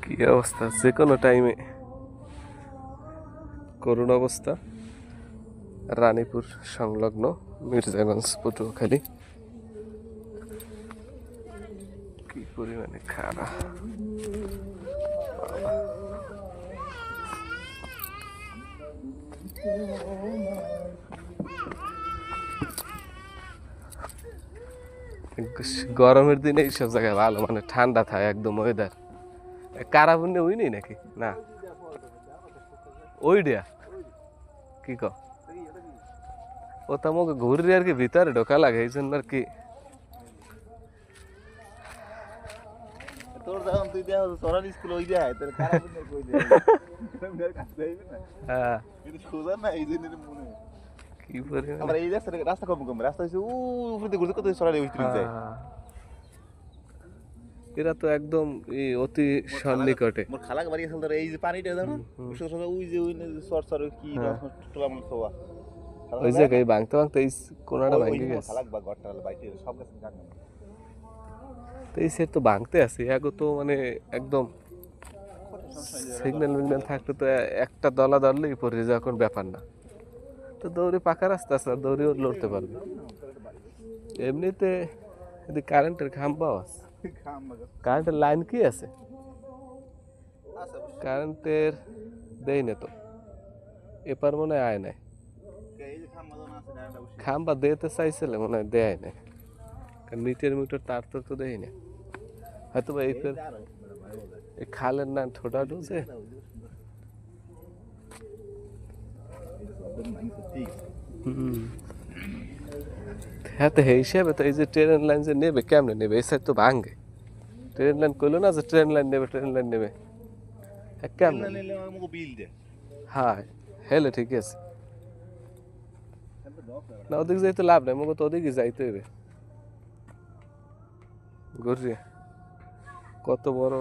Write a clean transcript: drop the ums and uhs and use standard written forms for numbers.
কি অবস্থা, যে কোনো টাইমে করুণ অবস্থা। রানীপুর সংলগ্ন মির্জাগঞ্জ পটুয়াখালী, কি পরিমাণে খারাপ। গরমের দিনে এইসব জায়গায় ভালো, মানে ঠান্ডা থাকে একদম ওয়েদার। কারাবুনে ওই নেই নাকি না ওই ডিয়া কি ক ও তো আমাকে ঘুরি আর কি ভিতরে ঢোকা লাগে, এই জন্য আর কি। তোর যখন তুই দেখ সরার স্কুল ওই দেয় তোর কারাবুনে কই দেয় মেয়ের কাছে যাইবি না। হ্যাঁ কিন্তু সোজা না এই জন্য মনে কি পরিমাণে আমরা এই রাস্তা কম কম রাস্তা হইছে উপরে ঘুরতে কত সরার ওই স্কুল যায়। এরা তো একদম অতি সন্নিকটে। মোর খালাক বাড়ি গেছিল ধর এই যে পানিটা জানো সোজা ওই যে ওই সর সর কি টোলা মন সোয়া ওই জায়গায় ভাঙতে ভাঙতে এই কোনাটা ভেঙে গেছে। খালাক বা ঘরটা বাইতে সব গেছে গাঙ্গা। তো এই সেট তো ভাঙতে আছে এগো, তো মানে একদম সিগন্যাল মিগন্যাল থাকলে তো একটা দলা ধরলেই পড়ে যাওয়া কোনো ব্যাপার না। তো দৌড়ে পাকা রাস্তা আছে, দৌড়েও লড়তে পারবে। এমনিতে যদি কারেন্টের খাম্বাও আছে, কারেন্টের লাইন কি আছে, কারেন্টের দেই না তো এপার মনে হয় আয় নাই। খাম্বা দিতে চাইছিলে মনে হয় দেয় নাই, কারণ মিটার মিটার তার তো দেয় না হয়তো বা এই খালের না ঠোঁটা ঢুকছে। হ্যাঁ তো এই হিসাবে তো এই যে ট্রেন লাইন যে নেবে কেমনে নেবে, এই সাইড তো ভাঙ্গে। ট্রেন লাইন কইলো না যে ট্রেন লাইন নেবে, ট্রেন লাইন নেবে কেমনে হ্যাঁ হেলে ঠিক আছে না, ওদিকে যাইতে লাভ নাই, মগো তো ওদিকে যাইতে হবে ঘুরিয়ে। কত বড়